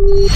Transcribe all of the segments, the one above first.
Good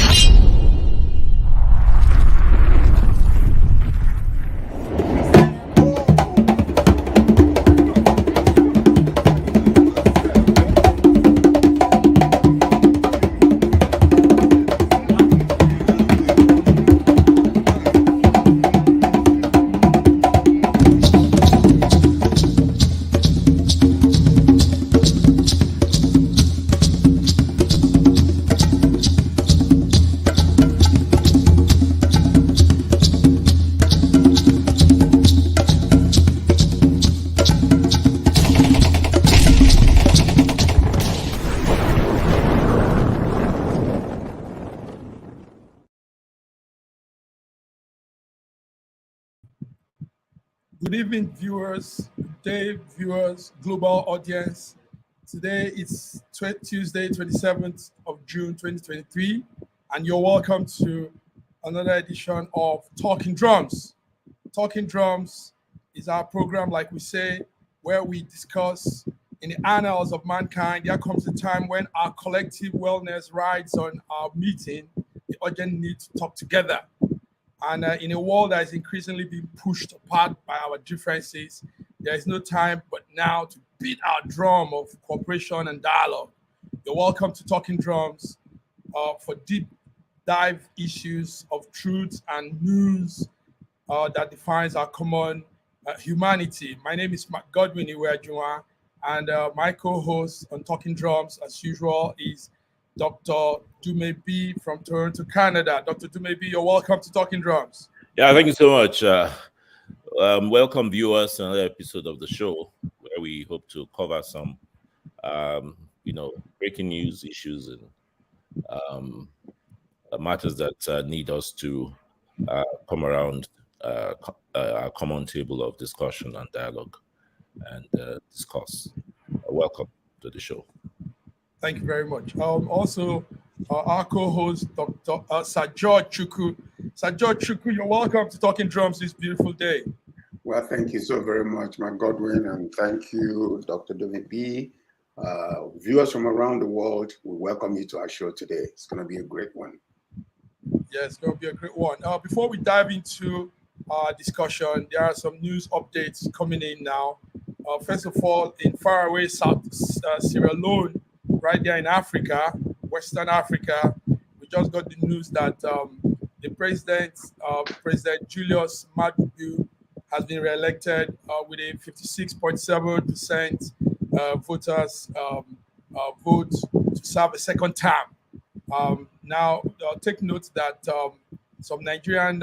evening, viewers. Good day, viewers, global audience. Today it's Tuesday, 27th of June, 2023, and you're welcome to another edition of Talking Drums. Talking Drums is our program, like we say, where we discuss in the annals of mankind. There comes a time when our collective wellness rides on our meeting, the urgent need to talk together. And in a world that is increasingly being pushed apart by our differences, there is no time but now to beat our drum of cooperation and dialogue. You're welcome to Talking Drums for deep dive issues of truth and news that defines our common humanity. My name is Matt Godwin Iweajunwa, and my co-host on Talking Drums, as usual, is Dr. Dumebi from Toronto, Canada. Dr. Dumebi, you're welcome to Talking Drums. Yeah, thank you so much. Welcome, viewers, to another episode of the show where we hope to cover some, breaking news issues and matters that need us to come around our common table of discussion and dialogue and discuss. Welcome to the show. Thank you very much. Also, our co-host, Dr. Sir George Chukwu. Sir George Chukwu, you're welcome to Talking Drums this beautiful day. Well, thank you so very much, Matt Godwin, and thank you, Dr. Dumebi. Viewers from around the world, we welcome you to our show today. It's going to be a great one. Yeah, it's going to be a great one. Before we dive into our discussion, there are some news updates coming in now. First of all, in faraway South Sierra Leone, right there in Africa, Western Africa, we just got the news that the President Julius Madubu, has been re-elected with a 56.7% voters vote to serve a second term. Now, take note that some Nigerian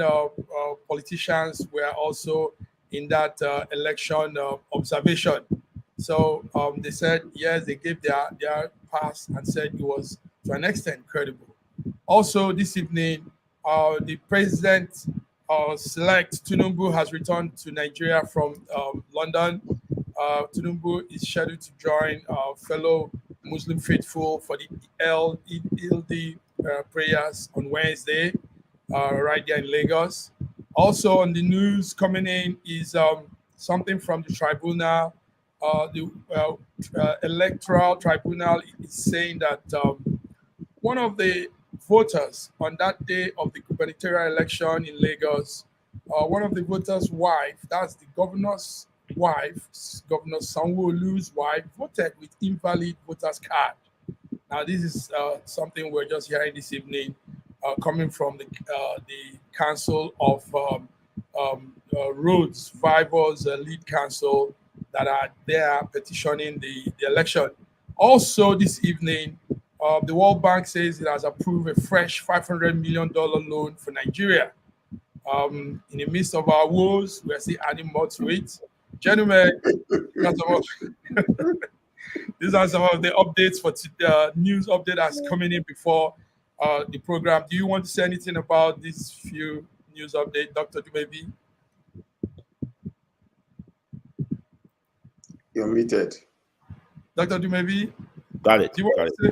politicians were also in that election observation. So they said, yes, they gave their pass and said it was to an extent credible. Also, this evening, the president-select Tinubu has returned to Nigeria from London. Tinubu is scheduled to join fellow Muslim faithful for the Eid prayers on Wednesday, right there in Lagos. Also on the news coming in is something from the tribunal. The electoral tribunal is saying that one of the voters on that day of the gubernatorial election in Lagos, one of the voters' wife, that's the governor's wife, Governor Sanwo-Olu's wife, voted with invalid voters' card. Now, this is something we're just hearing this evening, coming from the Council of Road Survivors Lead Council that are there petitioning the election. Also, this evening, the World Bank says it has approved a fresh $500 million loan for Nigeria. In the midst of our woes, we're still adding more to it. Gentlemen, these are some of the updates for news update that's coming in before the program. Do you want to say anything about these few news updates, Dr. Dumebi? You're muted. Dr. Dumebi? Got it.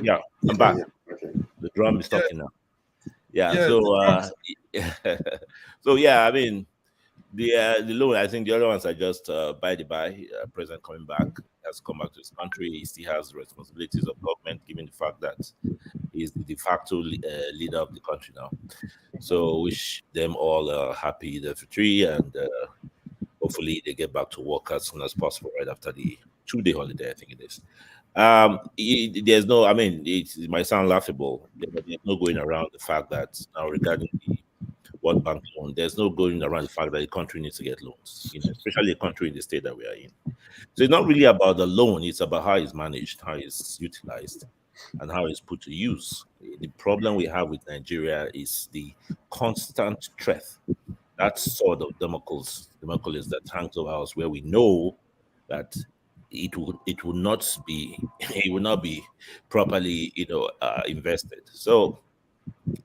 Yeah, I'm back. Yeah. Okay. The drum is talking now. Yeah. Yeah, So, I mean, The loan, I think the other ones are just by the by. President coming back, has come back to his country. He still has the responsibilities of government, given the fact that he's the de facto leader of the country now. So wish them all a happy Day and hopefully they get back to work as soon as possible right after the 2-day holiday, I think it is. There's no, I mean, it might sound laughable, but there's no going around the fact that now regarding the World Bank loan, there's no going around the fact that the country needs to get loans, especially a country in the state that we are in. So it's not really about the loan, it's about how it's managed, how it's utilized, and how it's put to use. The problem we have with Nigeria is the constant threat, that sword of Damocles that hangs over us, where we know that it will not be it will not be properly invested. So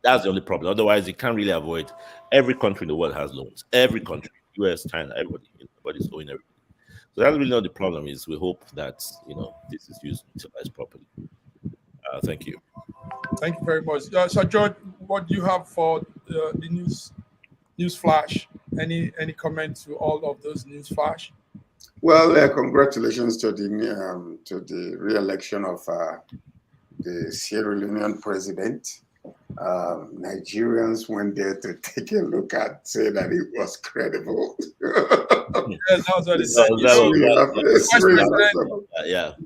that's the only problem. Otherwise, you can't really avoid. Every country in the world has loans. Every country, US, China, everybody's owing everything. So that's really not the problem. Is we hope that this is utilized properly. Thank you. Thank you very much. So George, what do you have for the news flash? Any comment to all of those news flash? Well, congratulations to the re-election of the Sierra Leonean president. Nigerians went there to take a look at, say that it was credible. Yes, that was what it said.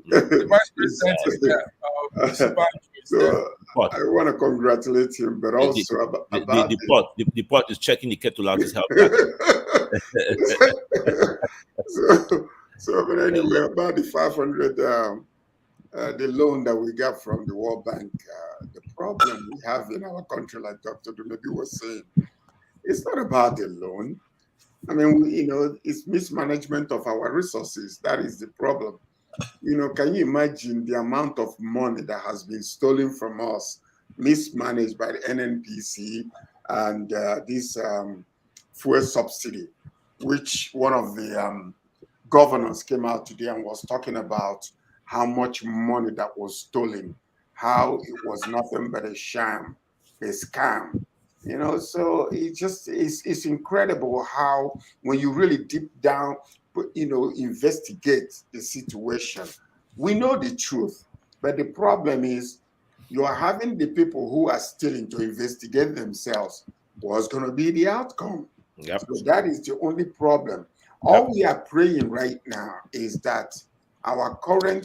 The vice president is there. So I want to congratulate him, but also about the pot is checking the kettle out his house. But anyway, about the 500, the loan that we got from the World Bank, the problem we have in our country, like Dr. Dumebi was saying, it's not about the loan. I mean, it's mismanagement of our resources. That is the problem. Can you imagine the amount of money that has been stolen from us, mismanaged by the NNPC and this fuel subsidy, which one of the governors came out today and was talking about how much money that was stolen, how it was nothing but a sham, a scam. So it's incredible how when you really deep down, investigate the situation, we know the truth. But the problem is you are having the people who are stealing to investigate themselves. What's going to be the outcome? Yep. So that is the only problem. All we are praying right now is that our current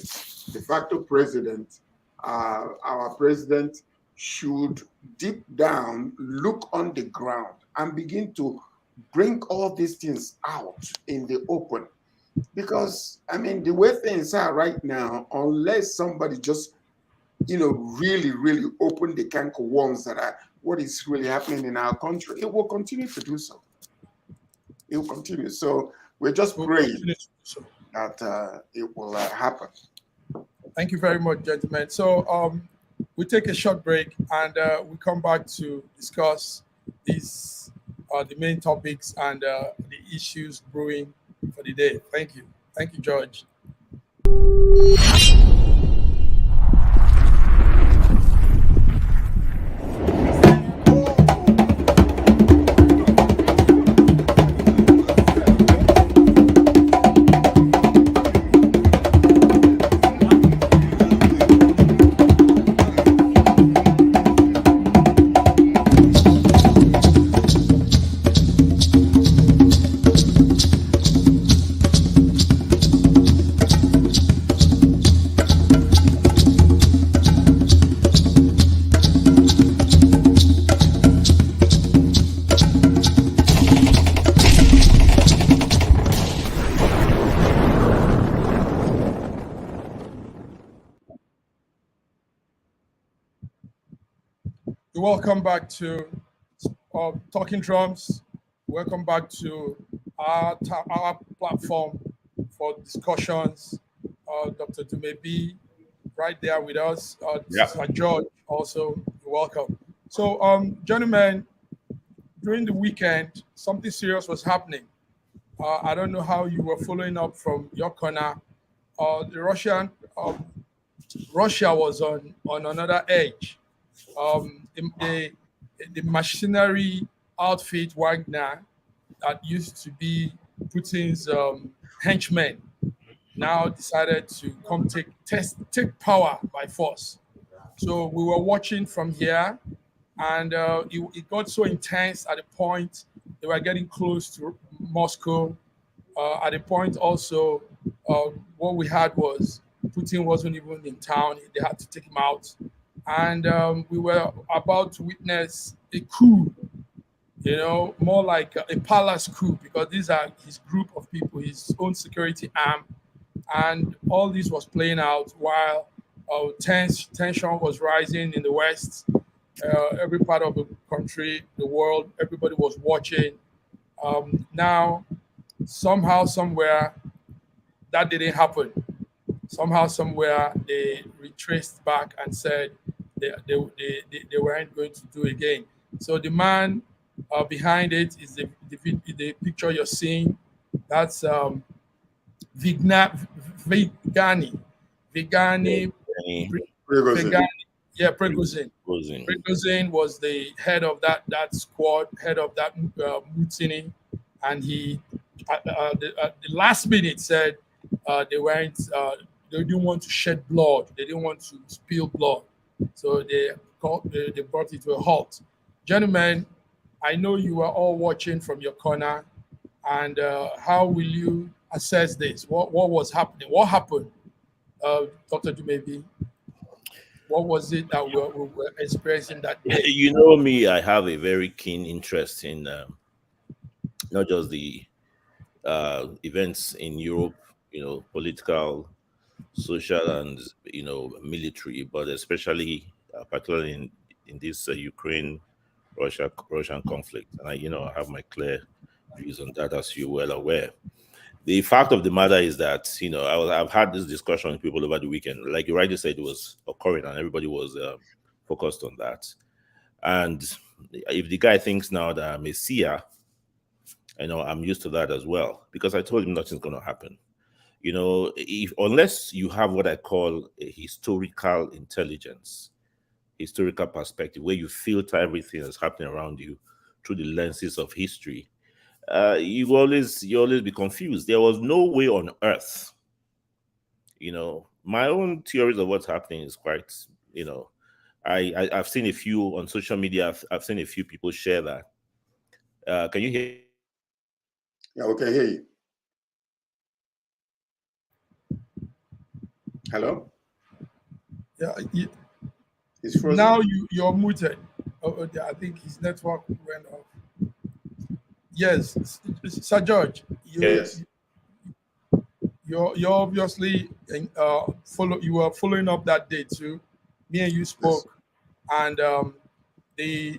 de facto president, our president, should deep down look on the ground and begin to bring all these things out in the open. Because, I mean, the way things are right now, unless somebody just, really, really open the can of worms that are what is really happening in our country, it will continue to do so. It will continue. So we're just praying that it will happen. Thank you very much, gentlemen. So we take a short break and we come back to discuss these the main topics and the issues brewing for the day. Thank you. Thank you, George. Welcome back to Talking Drums. Welcome back to our platform for discussions. Dr. Dumebi, right there with us. George, also, you're welcome. So, gentlemen, during the weekend, something serious was happening. I don't know how you were following up from your corner. Russia was on another edge. The mercenary outfit Wagner that used to be Putin's henchmen now decided to come take power by force. So we were watching from here, and it got so intense at the point they were getting close to Moscow. At the point also, what we had was Putin wasn't even in town. They had to take him out. And we were about to witness a coup, more like a palace coup, because these are his group of people, his own security arm. And all this was playing out while tension was rising in the West. Every part of the country, the world, everybody was watching. Now, somehow, somewhere, that didn't happen. Somehow, somewhere, they retraced back and said they weren't going to do again. So the man behind it is the picture you're seeing. That's Vigani. Vigani. Prigozhin. Vigani. Yeah, Prigozhin. Prigozhin. Prigozhin was the head of that squad, head of that mutiny, and he at the last minute said they didn't want to shed blood, they didn't want to spill blood, so they brought it to a halt. Gentlemen, I know you are all watching from your corner, and how will you assess this? What was happening? What happened, Dr. Dumebi? What was it that we were experiencing that day? You know me, I have a very keen interest in not just the events in Europe, political, social, and military, but especially particularly in this Ukraine Russian conflict. And I have my clear views on that, as you're well aware. The fact of the matter is that I've had this discussion with people over the weekend. Like you rightly said, it was occurring, and everybody was focused on that. And if the guy thinks now that I'm a seer, I'm used to that as well, because I told him nothing's going to happen. If unless you have what I call a historical intelligence, historical perspective, where you filter everything that's happening around you through the lenses of history, you always be confused. There was no way on earth. My own theories of what's happening is quite, I've seen a few on social media. I've seen a few people share that. Can you hear? Yeah, okay, hear you. Hello? Yeah, It's frozen. now you're muted. Yeah, I think his network went off. Yes, Sir George, Yes. you're obviously you were following up that day too. Me and you spoke, and the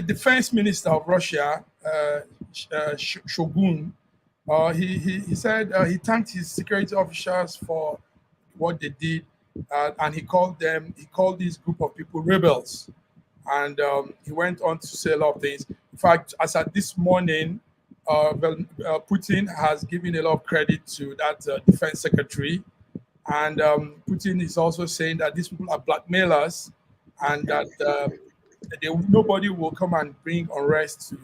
defense minister of Russia, Shogun, he said he thanked his security officers for what they did, and he called this group of people rebels, and he went on to say a lot of things. In fact, as at this morning, Putin has given a lot of credit to that defense secretary, and Putin is also saying that these people are blackmailers, and that nobody will come and bring unrest to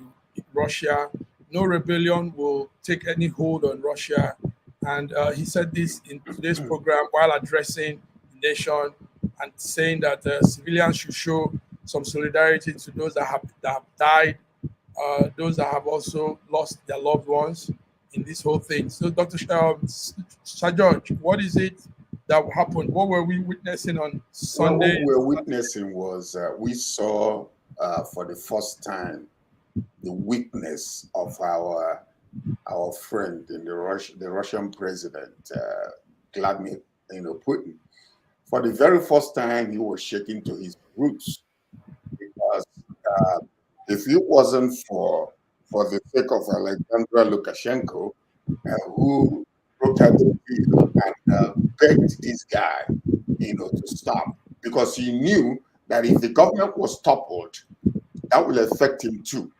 Russia. No rebellion will take any hold on Russia. And he said this in today's program while addressing the nation and saying that civilians should show some solidarity to those that have died, those that have also lost their loved ones in this whole thing. So, Dr. Sir George, what is it that happened? What were we witnessing on Sunday? What we were witnessing was we saw for the first time the weakness of our friend in the Russian president, Vladimir Putin. For the very first time, he was shaking to his roots, because if it wasn't for the sake of Alexander Lukashenko, who broke out the deal and begged this guy, to stop, because he knew that if the government was toppled, that will affect him too.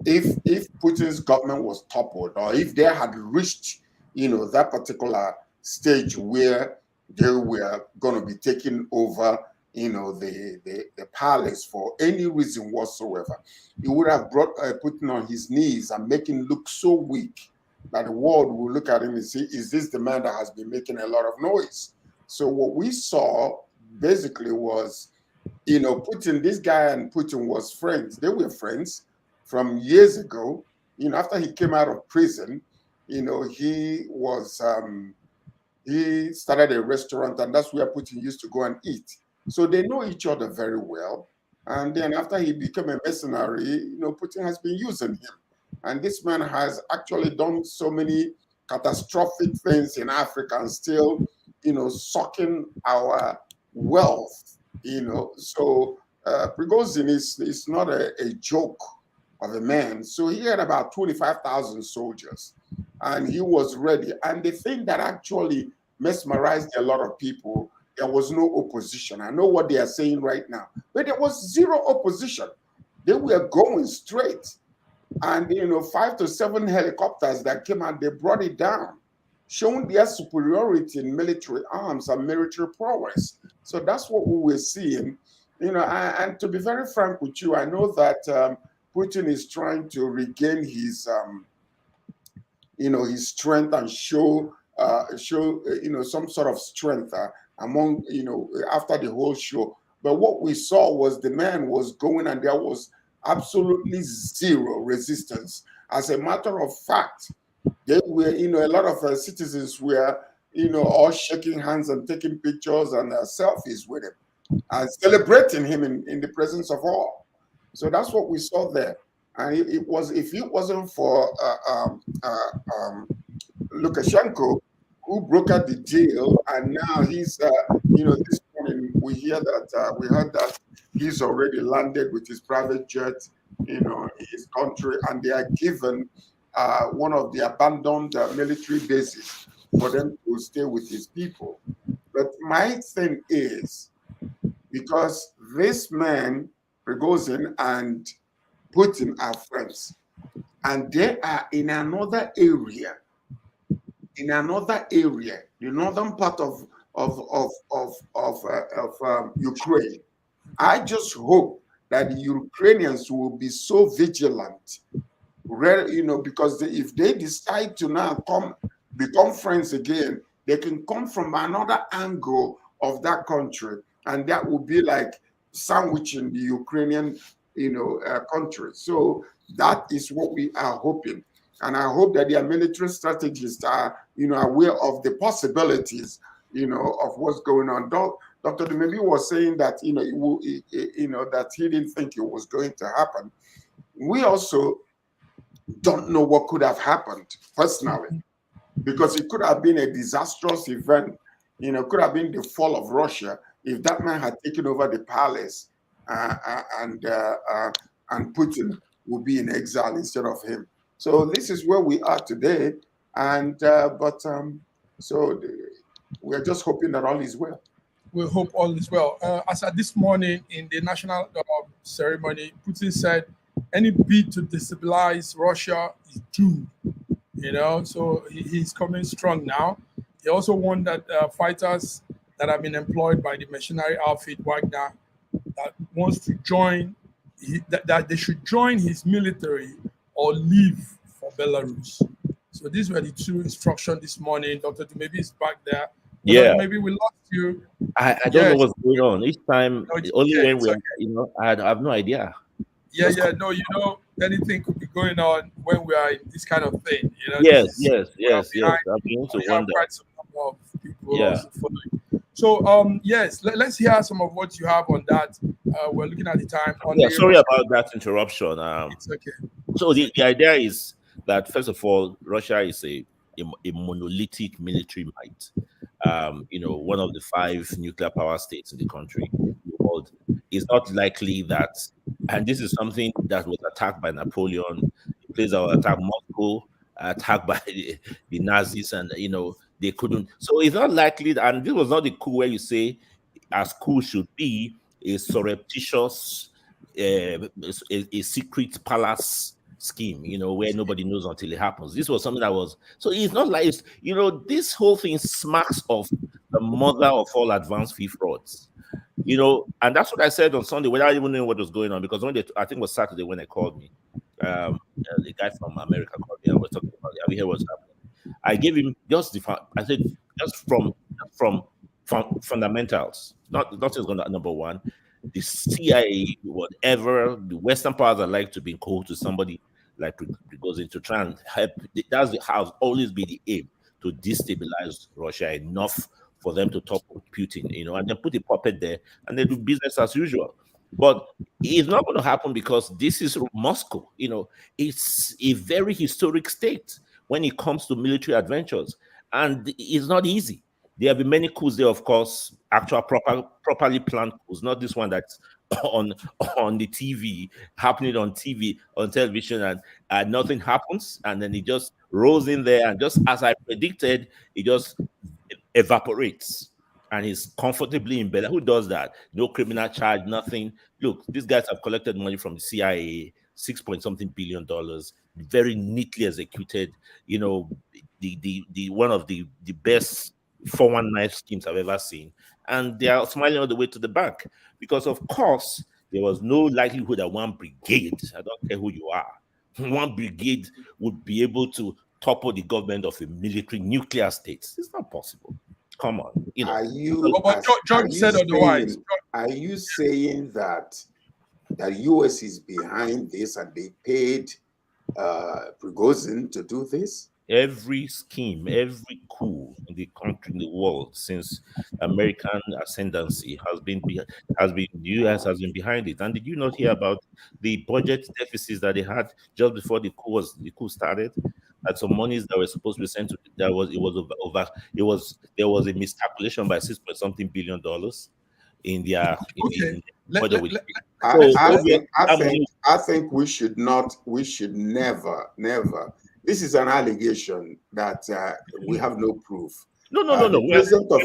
If Putin's government was toppled, or if they had reached, that particular stage where they were going to be taken over, the palace for any reason whatsoever. He would have brought Putin on his knees and make him look so weak that the world will look at him and say, is this the man that has been making a lot of noise? So what we saw basically was, Putin, this guy and Putin was friends. They were friends from years ago. After he came out of prison, he was he started a restaurant, and that's where Putin used to go and eat. So they know each other very well. And then after he became a mercenary, Putin has been using him. And this man has actually done so many catastrophic things in Africa and still, sucking our wealth, So Prigozhin is not a joke of a man. So he had about 25,000 soldiers and he was ready. And the thing that actually mesmerized a lot of people, there was no opposition. I know what they are saying right now, but there was zero opposition. They were going straight. And, 5 to 7 helicopters that came out, they brought it down, showing their superiority in military arms and military prowess. So that's what we were seeing. And to be very frank with you, I know that Putin is trying to regain his, his strength and show some sort of strength among, after the whole show. But what we saw was the man was going and there was absolutely zero resistance. As a matter of fact, they were, a lot of citizens were, all shaking hands and taking pictures and selfies with him and celebrating him in the presence of all. So that's what we saw there. And it was, if it wasn't for Lukashenko, who brokered the deal, and now he's, this morning we heard that he's already landed with his private jet, in his country, and they are given one of the abandoned military bases for them to stay with his people. But my thing is, because this man, Prigozhin, and Putin are friends, and they are in another area, the northern part of Ukraine. I just hope that the Ukrainians will be so vigilant, because if they decide to now become friends again, they can come from another angle of that country, and that will be like sandwiching the Ukrainian, country. So that is what we are hoping. And I hope that their military strategists are, aware of the possibilities, of what's going on. Dr. Dumebi was saying that, that he didn't think it was going to happen. We also don't know what could have happened personally, because it could have been a disastrous event. Could have been the fall of Russia if that man had taken over the palace, and Putin would be in exile instead of him. So this is where we are today, and so we're just hoping that all is well. We hope all is well. As at this morning in the national ceremony, Putin said any bid to destabilize Russia is doomed. So he's coming strong now. He also warned that fighters that have been employed by the mercenary outfit Wagner that wants to join, that they should join his military or leave for Belarus. So these were the two instructions this morning. Dr. Dumebi is back there. Yeah, maybe we lost you. I don't know what's going on. Each time, only when we're, I have no idea. No, anything could be going on when we are in this kind of thing. Yes. I've been to wonder. Quite some number of people also following. So, yes, let's hear some of what you have on that. We're looking at the time. Sorry about that interruption. It's okay. So the idea is that, first of all, Russia is a monolithic military might. One of the 5 nuclear power states in the country. It's not likely that, and this is something that was attacked by Napoleon, the place that was attacked Moscow, attacked by the Nazis, and they couldn't. So it's not likely that, and this was not the coup where you say, as coup should be, a surreptitious, a secret palace scheme, where nobody knows until it happens. This was something that was, so it's not like, this whole thing smacks of the mother of all advanced fee frauds. You know, and that's what I said on Sunday without even knowing what was going on, because when I think it was Saturday when they called me, the guy from America called me and was talking about it. Have you heard what's happening? I gave him just I said just from fundamentals. Nothing's going to number one. The CIA, whatever the Western powers are like to be cold to somebody like goes into try and help. That's has always been the aim, to destabilize Russia enough for them to topple Putin, you know, and then put a puppet there and they do business as usual. But it's not going to happen because this is Moscow. You know, it's a very historic state when it comes to military adventures, and it's not easy. There have been many coups there, of course, actual properly planned coups, not this one that's on the TV, happening on TV, on television, and nothing happens, and then it just rolls in there, and just as I predicted, it just evaporates. And he's comfortably in bed. Who does that? No criminal charge, nothing. Look, these guys have collected money from the CIA, $6 billion, very neatly executed. You know, the one of the best 419 schemes I've ever seen, and they are smiling all the way to the bank because, of course, there was no likelihood that one brigade, I don't care who you are, one brigade would be able to topple the government of a military nuclear state. It's not possible. Come on, you know. George said otherwise. Are you saying that the US is behind this and they paid Prigozhin to do this? Every scheme, every coup in the country, in the world, since American ascendancy the US has been behind it. And did you not hear about the budget deficits that they had just before the coup started? That some monies that were supposed to be sent to there was a miscalculation by $6 billion in their I think we should never. This is an allegation that we have no proof. No. The president of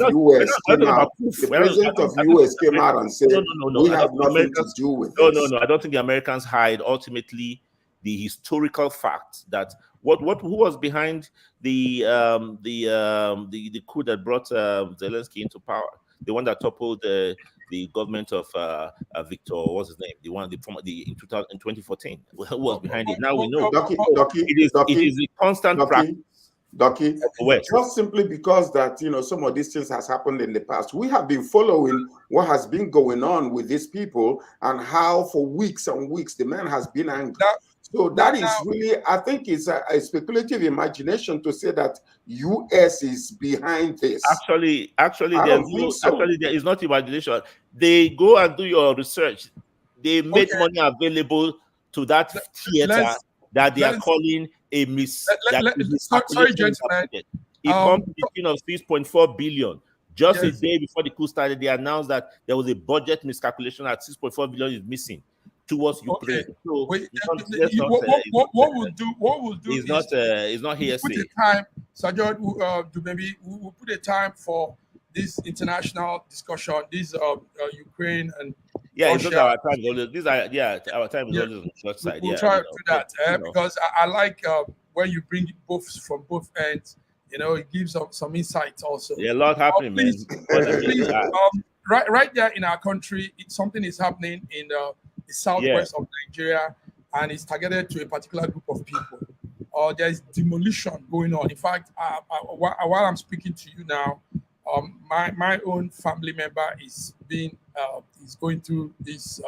US came out and said, we have nothing to do with this. No. I don't think the Americans hide ultimately the historical fact that who was behind the coup that brought Zelensky into power, the one that toppled the government of Victor, what's his name? The one in 2014. Who was behind it? Now we know. It is a constant practice. Just simply because that some of these things has happened in the past, we have been following what has been going on with these people and how for weeks and weeks the man has been angry. So that is really, I think it's a speculative imagination to say that US is behind this. Actually, there is not imagination. They go and do your research. They made money available to that theater that they are calling a sorry, gentlemen. It comes to the tune of 6.4 billion. Just a day before the coup started, they announced that there was a budget miscalculation at 6.4 billion is missing towards Ukraine. So what we'll do is not hearsay. Put a time, Sir George, we'll put a time for this international discussion. This Ukraine and Russia. It's not our time. Our time is always on the short side. We'll try to do that because I like when you bring it both from both ends. It gives some insights also. Yeah, a lot happening, please, right there in our country, something is happening in the southwest of Nigeria, and it's targeted to a particular group of people. There's demolition going on. In fact, while I'm speaking to you now, my own family member is going through this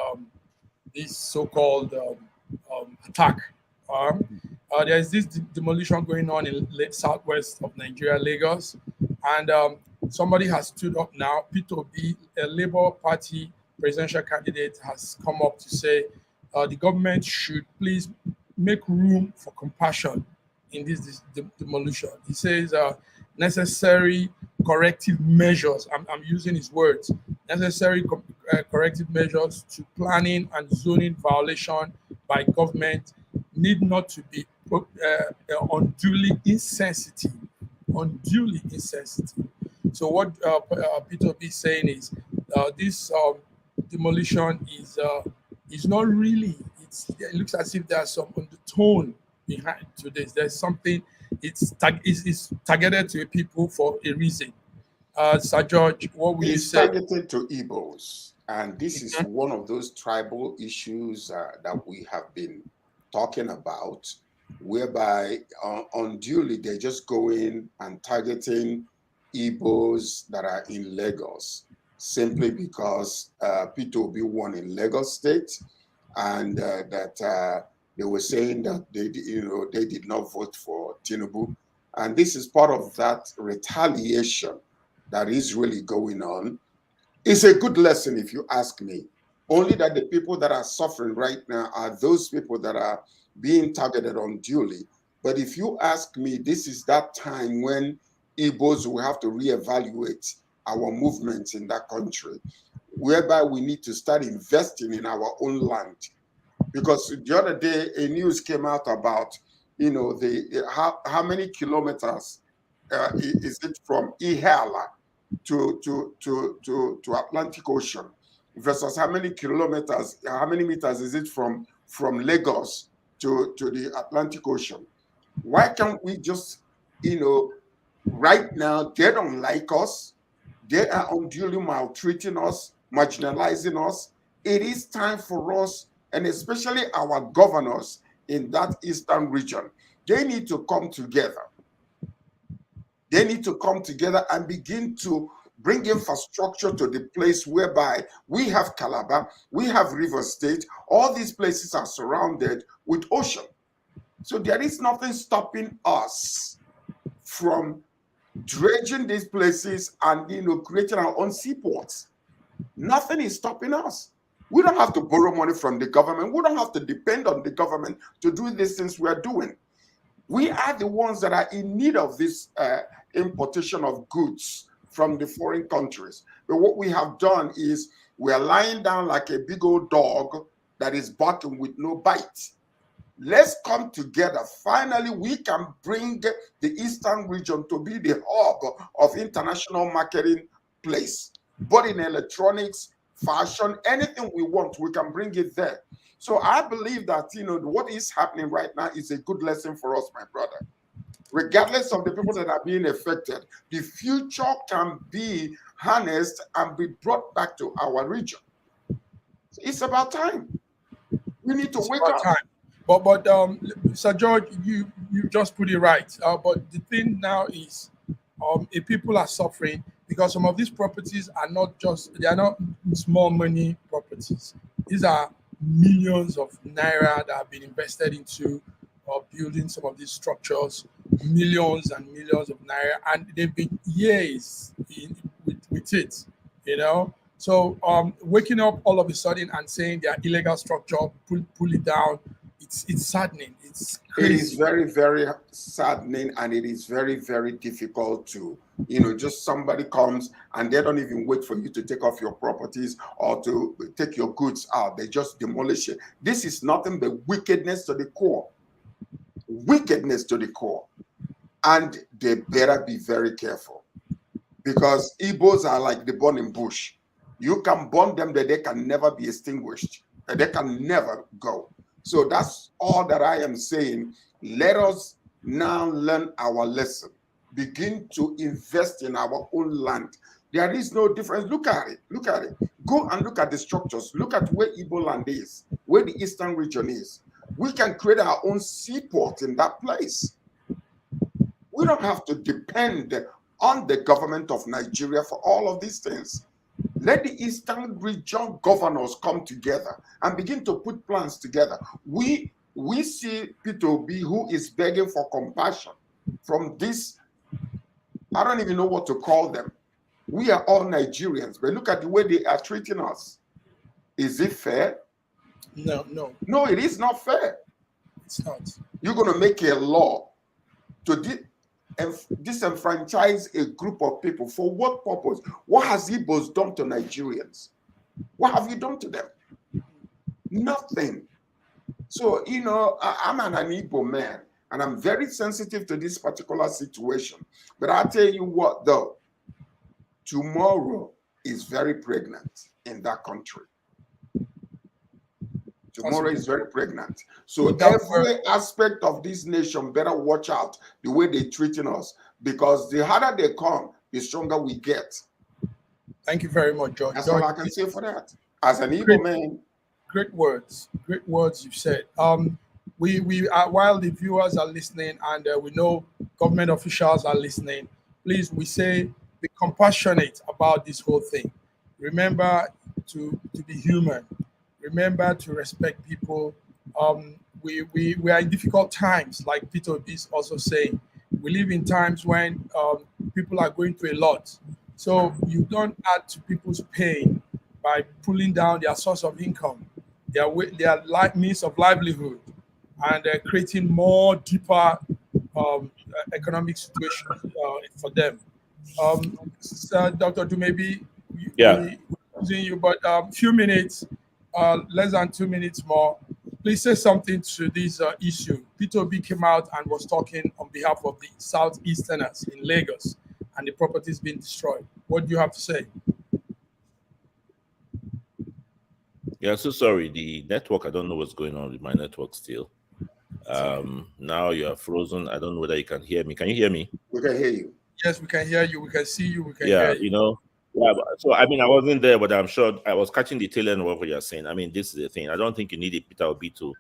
so-called attack. There's this demolition going on in southwest of Nigeria, Lagos, and somebody has stood up now. Peter Obi, a Labour Party presidential candidate, has come up to say the government should please make room for compassion in this demolition. He says necessary corrective measures, I'm using his words, necessary corrective measures to planning and zoning violation by government need not to be unduly insensitive. So what Peter B is saying is this demolition is not really. It looks as if there's some undertone behind to this. There's something. It's targeted to people for a reason. Sir George, what would you say? It's targeted to Igbos. And this is one of those tribal issues that we have been talking about, whereby unduly they just go in and targeting Igbos that are in Lagos simply because Peter Obi won in Lagos State, and that they were saying that they did not vote for Tinubu, and this is part of that retaliation that is really going on. It's a good lesson, if you ask me. Only that the people that are suffering right now are those people that are being targeted unduly. But if you ask me, this is that time when Igbos will have to reevaluate our movements in that country, whereby we need to start investing in our own land. Because the other day, a news came out about, how many kilometers is it from Ihala to Atlantic Ocean versus how many meters is it from Lagos to the Atlantic Ocean? Why can't we just, right now they don't like us, they are unduly maltreating us, marginalizing us. It is time for us, and especially our governors in that eastern region, they need to come together. They need to come together and begin to bring infrastructure to the place whereby we have Calabar, we have River State. All these places are surrounded with ocean. So there is nothing stopping us from dredging these places and creating our own seaports. Nothing is stopping us. We don't have to borrow money from the government. We don't have to depend on the government to do these things we are doing. We are the ones that are in need of this importation of goods from the foreign countries. But what we have done is we are lying down like a big old dog that is barking with no bite. Let's come together. Finally, we can bring the Eastern region to be the hub of international marketing place. But in electronics, fashion, anything we want, we can bring it there. So I believe that, what is happening right now is a good lesson for us, my brother. Regardless of the people that are being affected, the future can be harnessed and be brought back to our region. It's about time. We need to wake up. Time. But Sir George, you just put it right. But the thing now is, if people are suffering because some of these properties are not small money properties. These are millions of naira that have been invested into building some of these structures, millions and millions of naira, and they've been years with it, So waking up all of a sudden and saying they are illegal structure, pull it down, it's saddening. It's crazy. It is very, very saddening, and it is very, very difficult to, just somebody comes and they don't even wait for you to take off your properties or to take your goods out. They just demolish it. This is nothing but wickedness to the core. Wickedness to the core. And they better be very careful, because Igbos are like the burning bush. You can burn them, that they can never be extinguished. They can never go. So that's all that I am saying. Let us now learn our lesson. Begin to invest in our own land. There is no difference. Look at it. Look at it. Go and look at the structures. Look at where Igbo land is, where the eastern region is. We can create our own seaport in that place. We don't have to depend on the government of Nigeria for all of these things. Let the Eastern region governors come together and begin to put plans together. We see Peter Obi, who is begging for compassion from this. I don't even know what to call them. We are all Nigerians, but look at the way they are treating us. Is it fair? No, it is not fair. It's not. You're going to make a law to disenfranchise a group of people. For what purpose? What has Igbos done to Nigerians? What have you done to them? Nothing. So, I'm an Igbo man, and I'm very sensitive to this particular situation. But I'll tell you what, though, tomorrow is very pregnant in that country. Tomorrow is very pregnant. So every aspect of this nation better watch out the way they're treating us, because the harder they come, the stronger we get. Thank you very much, George. That's George, all I can say for that. As an great, Igbo man, great words you've said. We while the viewers are listening, and we know government officials are listening, please, we say, be compassionate about this whole thing. Remember to be human. Remember to respect people. We are in difficult times, like Peter is also saying. We live in times when people are going through a lot. So you don't add to people's pain by pulling down their source of income, their means of livelihood, and creating more deeper economic situations for them. Dr. Dumebi, Yeah. we're losing you, but few minutes, less than 2 minutes more. Please say something to this issue. Peter B came out and was talking on behalf of the Southeasterners in Lagos and the properties being destroyed. What do you have to say? Yeah, so sorry. The network, I don't know what's going on with my network still. Now you are frozen. I don't know whether you can hear me. Can you hear me? we can hear you. Yes, we can hear you. We can see you. We can hear Yeah, you. Yeah, so I mean, I wasn't there, but I'm sure I was catching the tail end of what you're saying. I mean, this is the thing. I don't think you need a Peter Obi to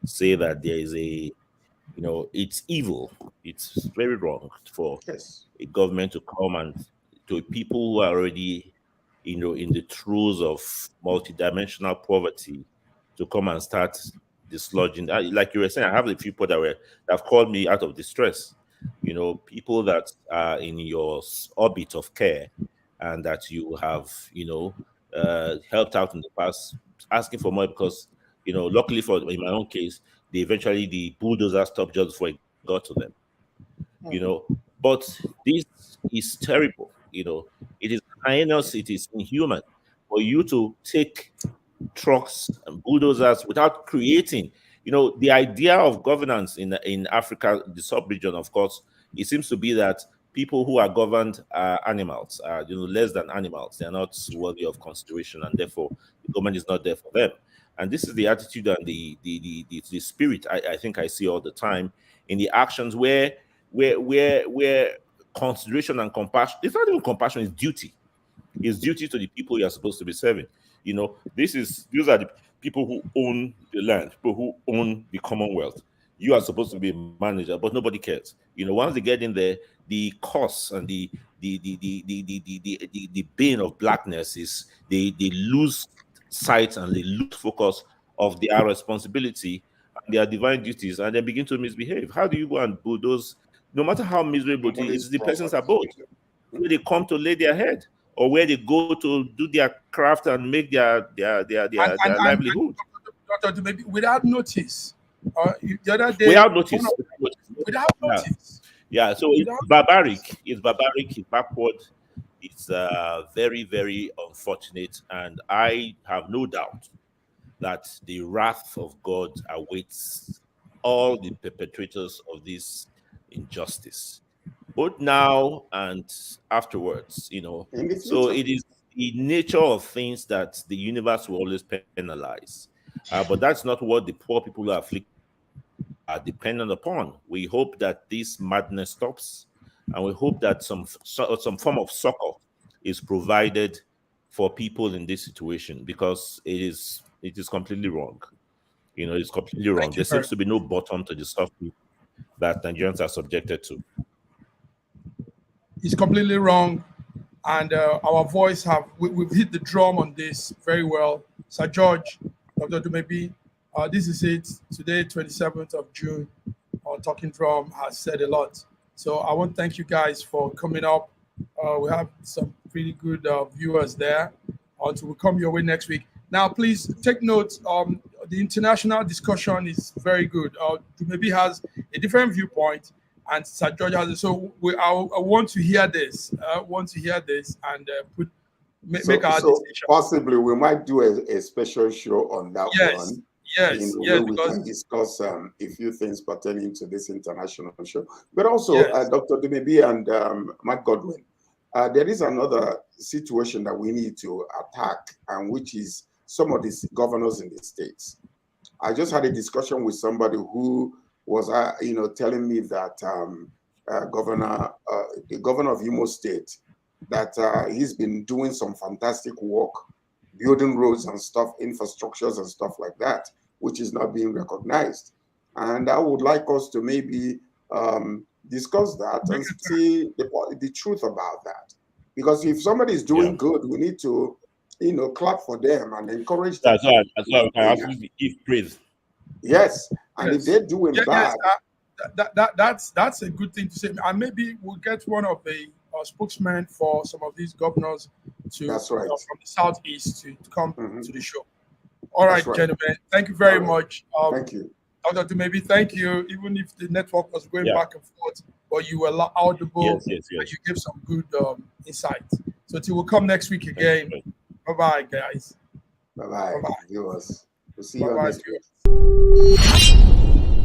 say that there is it's evil. It's very wrong for Yes. a government to come and to people who are already, in the throes of multidimensional poverty, to come and start dislodging. Like you were saying, I have a few people that have called me out of distress. People that are in your orbit of care and that you have, helped out in the past, asking for more because, luckily for in my own case, the bulldozer stopped just before it got to them. But this is terrible. It is heinous, it is inhuman for you to take trucks and bulldozers without creating, the idea of governance in Africa, the sub-region, of course, it seems to be that people who are governed are animals, are less than animals. They are not worthy of consideration, and therefore the government is not there for them. And this is the attitude and the spirit I think I see all the time in the actions where consideration and compassion, it's not even compassion, it's duty. It's duty to the people you are supposed to be serving. These are the people who own the land, people who own the Commonwealth. You are supposed to be a manager, but nobody cares. Once they get in there, the costs and the bane of blackness is they lose sight and they lose focus of their responsibility and their divine duties, and they begin to misbehave. How do you go and bulldoze? No matter how miserable it Somebody's is, the person's property. abode where they come to lay their head or where they go to do their craft and make their livelihood. Dr. Maybe without notice. The other day, Without notice. without Yeah. notice. Yeah, so it's Without barbaric. It's barbaric. It's backward. It's very, very unfortunate, and I have no doubt that the wrath of God awaits all the perpetrators of this injustice, both now and afterwards. In the So future. it is the nature of things that the universe will always penalize, but that's not what the poor people who are afflicted are dependent upon. We hope that this madness stops, and we hope that some form of succor is provided for people in this situation, because it is completely wrong. It's completely wrong. Thank you There very seems much. to be no bottom to the suffering that Nigerians are subjected to. It's completely wrong. And our voice we've hit the drum on this very well. Sir George, Dr. Dumebi, this is it. Today, 27th of June, our talking drum has said a lot. So I want to thank you guys for coming up. We have some pretty good viewers there. Until we come your way next week. Now, please take note. The international discussion is very good. Dumebi has a different viewpoint, and Sir George has it. So I want to hear this. I want to hear this and make our decision. Possibly we might do a special show on that Yes, one. yes, Where we because can discuss a few things pertaining to this international show. But also, yes, Dr. Dumebi and Matt Godwin, there is another situation that we need to attack, and which is some of these governors in the states. I just had a discussion with somebody who was, telling me that the governor of Imo State that he's been doing some fantastic work, building roads and stuff, infrastructures and stuff like that, which is not being recognized. And I would like us to maybe discuss that and see the truth about that. Because if somebody is doing good, we need to, clap for them and encourage them. That's why we can actually give praise. Yes, and if they're doing bad, that's a good thing to say. And maybe we'll get one of the spokesmen for some of these governors to that's right. from the southeast to come to the show. All right, gentlemen, thank you very much. Thank you. Dr. Maybe thank you. Even if the network was going back and forth, but you were audible and you gave some good insight. So till we'll come next week again. Bye-bye, guys. Bye-bye, viewers. We'll see you Bye-bye, next week.